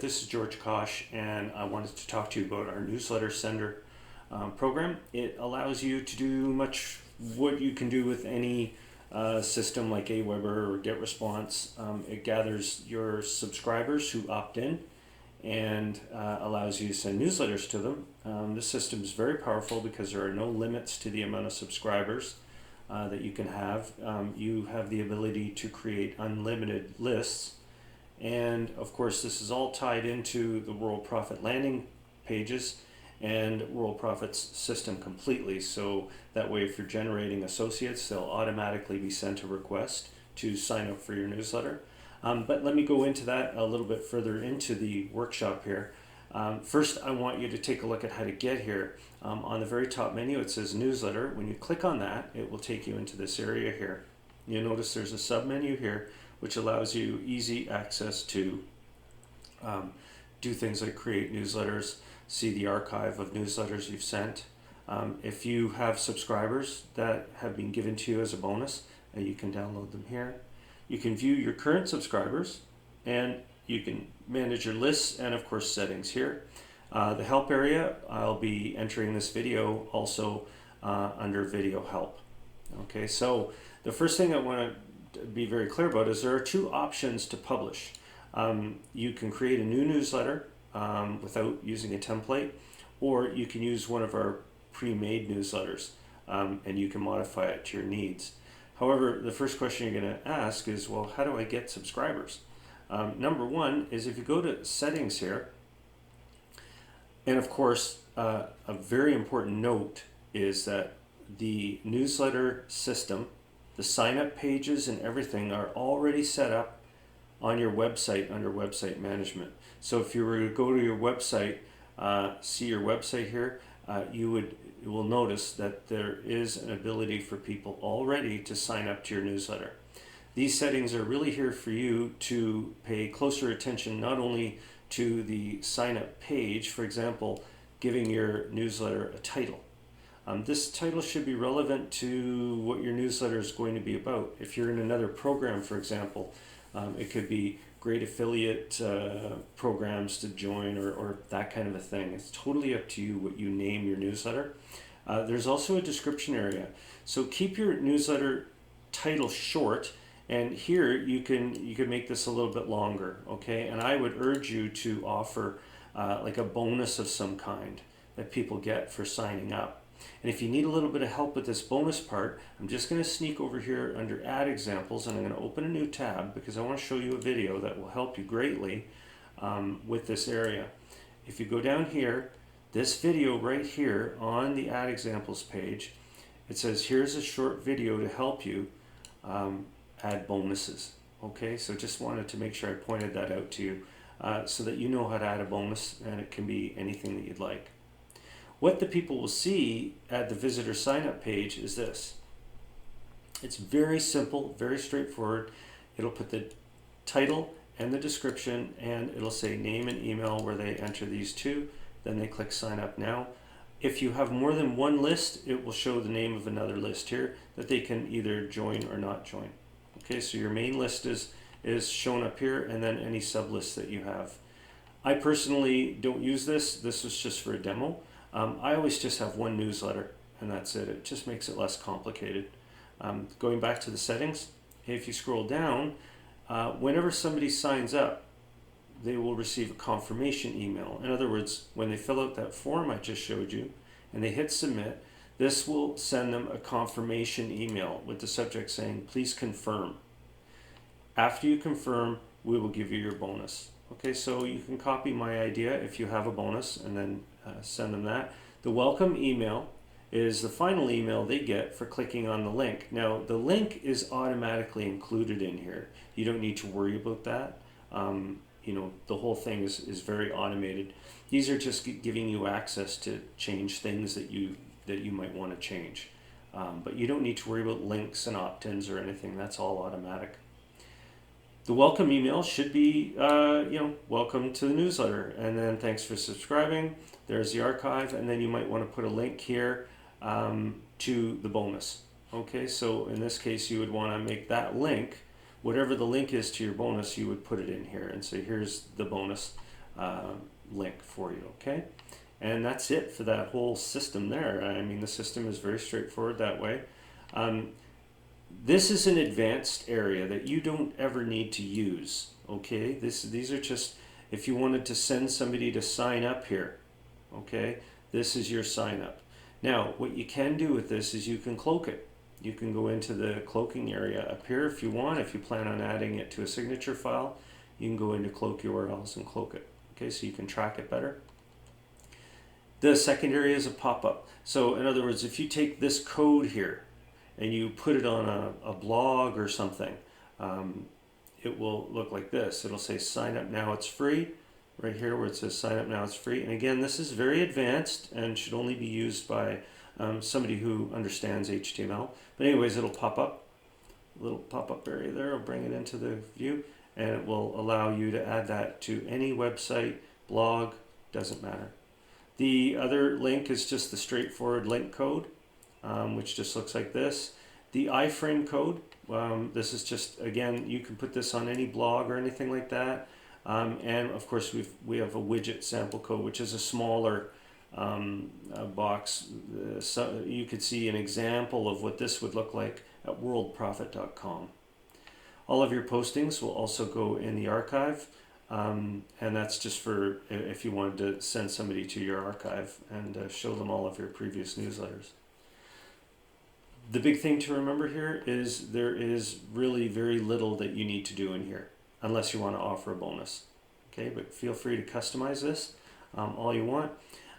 This is George Kosh, and I wanted to talk to you about our newsletter sender program. It allows you to do much what you can do with any system like Aweber or GetResponse. It gathers your subscribers who opt in and allows you to send newsletters to them. This system is very powerful because there are no limits to the amount of subscribers that you can have. You have the ability to create unlimited lists. And of course, this is all tied into the Worldprofit landing pages and Worldprofit's system completely. So that way, if you're generating associates, they'll automatically be sent a request to sign up for your newsletter. But let me go into that a little bit further into the workshop here. First, I want you to take a look at how to get here. On the very top menu, it says newsletter. When you click on that, it will take you into this area here. You'll notice there's a sub menu here, which allows you easy access to do things like create newsletters, see the archive of newsletters you've sent. If you have subscribers that have been given to you as a bonus, you can download them here. You can view your current subscribers, and you can manage your lists and of course settings here. The help area, I'll be entering this video also under video help. Okay, so the first thing I want to be very clear about is there are two options to publish. You can create a new newsletter without using a template, or you can use one of our pre-made newsletters and you can modify it to your needs. However, the first question you're going to ask is, well, how do I get subscribers? Number one is if you go to settings here, and of course a very important note is that the newsletter system, the sign up pages and everything are already set up on your website under website management. So if you were to go to your website, see your website here, you will notice that there is an ability for people already to sign up to your newsletter. These settings are really here for you to pay closer attention not only to the sign up page, for example, giving your newsletter a title. This title should be relevant to what your newsletter is going to be about. If you're in another program, for example, it could be great affiliate programs to join or that kind of a thing. It's totally up to you what you name your newsletter. There's also a description area. So keep your newsletter title short, and here you can make this a little bit longer, okay? And I would urge you to offer like a bonus of some kind that people get for signing up. And if you need a little bit of help with this bonus part, I'm just going to sneak over here under Add Examples, and I'm going to open a new tab because I want to show you a video that will help you greatly with this area. If you go down here, this video right here on the Add Examples page, it says here's a short video to help you add bonuses. Okay, so just wanted to make sure I pointed that out to you so that you know how to add a bonus, and it can be anything that you'd like. What the people will see at the visitor sign up page is this. It's very simple, very straightforward. It'll put the title and the description, and it'll say name and email where they enter these two. Then they click sign up now. If you have more than one list, it will show the name of another list here that they can either join or not join. Okay, so your main list is shown up here, and then any sub lists that you have. I personally don't use this. This was just for a demo. I always just have one newsletter, and that's it. It just makes it less complicated. Going back to the settings, if you scroll down, whenever somebody signs up, they will receive a confirmation email. In other words, when they fill out that form I just showed you and they hit submit, this will send them a confirmation email with the subject saying, please confirm. After you confirm, we will give you your bonus. Okay, so you can copy my idea if you have a bonus and then send them that. The welcome email is the final email they get for clicking on the link. Now, the link is automatically included in here. You don't need to worry about that. You know, the whole thing is very automated. These are just giving you access to change things that you might want to change. But you don't need to worry about links and opt-ins or anything. That's all automatic. The welcome email should be, welcome to the newsletter, and then thanks for subscribing. There's the archive, and then you might want to put a link here to the bonus. Okay, so in this case, you would want to make that link, whatever the link is to your bonus, you would put it in here and say, here's the bonus. link for you, okay? And that's it for that whole system there. I mean, the system is very straightforward that way. This is an advanced area that you don't ever need to use, okay? These are just, if you wanted to send somebody to sign up here, okay? This is your sign up. Now, what you can do with this is you can cloak it. You can go into the cloaking area up here if you want. If you plan on adding it to a signature file, you can go into cloak URLs and cloak it, okay? So you can track it better. The second area is a pop-up. So in other words, if you take this code here and you put it on a blog or something, it will look like this. It'll say sign up now, it's free. Right here where it says sign up now, it's free. And again, this is very advanced and should only be used by somebody who understands HTML. But anyways, it'll pop up, a little pop-up area there. I'll bring it into the view and it will allow you to add that to any website, blog, doesn't matter. The other link is just the straightforward link code, which just looks like this. The iframe code, this is just, again, you can put this on any blog or anything like that. And of course, we have a widget sample code, which is a smaller box. So you could see an example of what this would look like at worldprofit.com. All of your postings will also go in the archive. And that's just for if you wanted to send somebody to your archive and show them all of your previous newsletters. The big thing to remember here is there is really very little that you need to do in here unless you want to offer a bonus. Okay, but feel free to customize this all you want.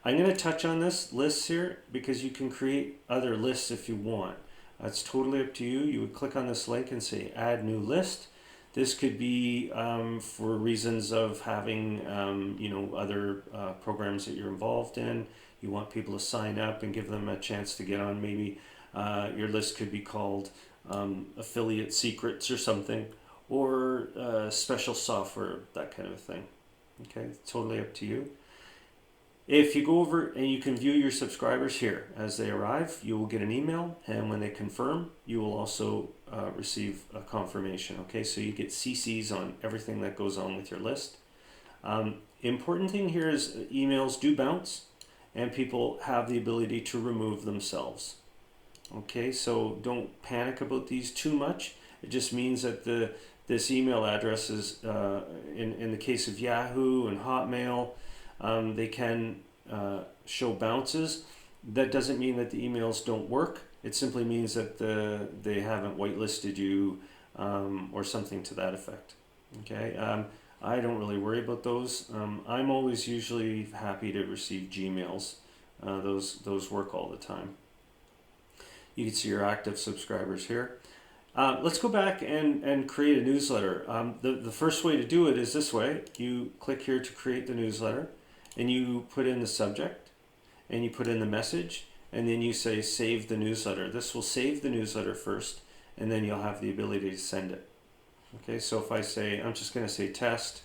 I'm going to touch on this lists here because you can create other lists if you want. It's totally up to you. You would click on this link and say add new list. This could be for reasons of having other programs that you're involved in. You want people to sign up and give them a chance to get on. Maybe your list could be called affiliate secrets or something, or special software, that kind of thing. Okay, totally up to you. If you go over and you can view your subscribers here as they arrive, you will get an email, and when they confirm, you will also receive a confirmation. Okay, so you get CCs on everything that goes on with your list. Important thing here is emails do bounce, and people have the ability to remove themselves. Okay, so don't panic about these too much. It just means that this email address is, in the case of Yahoo and Hotmail, they can show bounces. That doesn't mean that the emails don't work. It simply means that they haven't whitelisted you or something to that effect. Okay, I don't really worry about those. I'm always usually happy to receive Gmails. Those work all the time. You can see your active subscribers here. Let's go back and create a newsletter. The first way to do it is this way. You click here to create the newsletter, and you put in the subject, and you put in the message, and then you say save the newsletter. This will save the newsletter first, and then you'll have the ability to send it. Okay, so if I say, I'm just going to say test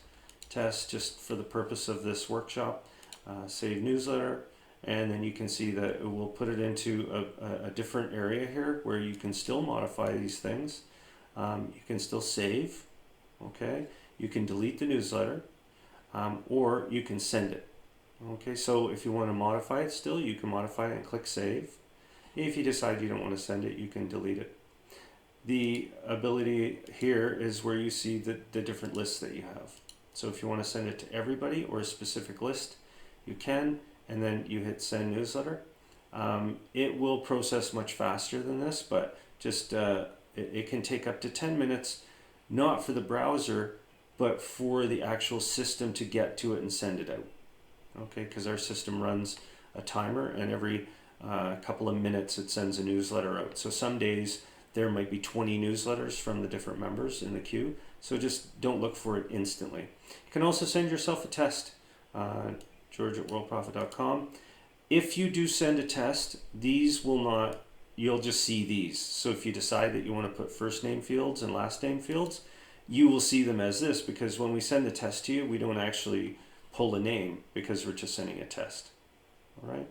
just for the purpose of this workshop, save newsletter, and then you can see that it will put it into a different area here where you can still modify these things. You can still save, okay? You can delete the newsletter, or you can send it. Okay, so if you want to modify it still, you can modify it and click save. If you decide you don't want to send it, you can delete it. The ability here is where you see the different lists that you have. So if you want to send it to everybody or a specific list, you can, and then you hit send newsletter. It will process much faster than this, but just it can take up to 10 minutes, not for the browser, but for the actual system to get to it and send it out. Okay, because our system runs a timer, and every couple of minutes it sends a newsletter out. So some days there might be 20 newsletters from the different members in the queue, so just don't look for it instantly. You can also send yourself a test, George@worldprofit.com. If you do send a test, these will not, you'll just see these. So if you decide that you want to put first name fields and last name fields, you will see them as this, because when we send the test to you, we don't actually pull a name because we're just sending a test. All right.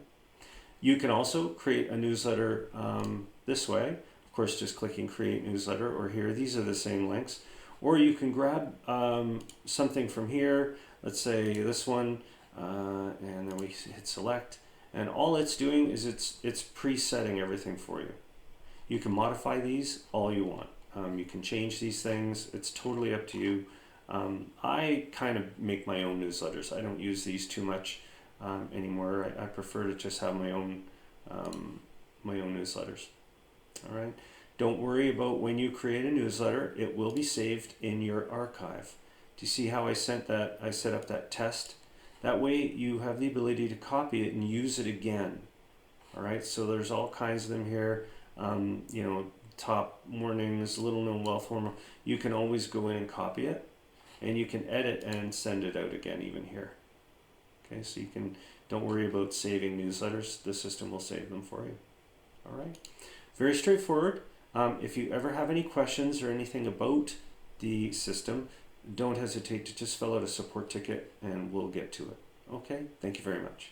You can also create a newsletter this way. Of course, just clicking create newsletter, or here, these are the same links. Or you can grab something from here. let's say this one, and then we hit select, and all it's doing is it's presetting everything for you. You can modify these all you want. You can change these things. It's totally up to you. I kind of make my own newsletters. I don't use these too much anymore. I prefer to just have my own newsletters. All right. Don't worry about when you create a newsletter. It will be saved in your archive. Do you see how I set up that test? That way you have the ability to copy it and use it again. All right. So there's all kinds of them here. You know, top warnings, little known wealth hormone. You can always go in and copy it, and you can edit and send it out again even here. Okay, so you can, don't worry about saving newsletters. The system will save them for you. All right, very straightforward. If you ever have any questions or anything about the system, don't hesitate to just fill out a support ticket and we'll get to it. Okay, thank you very much.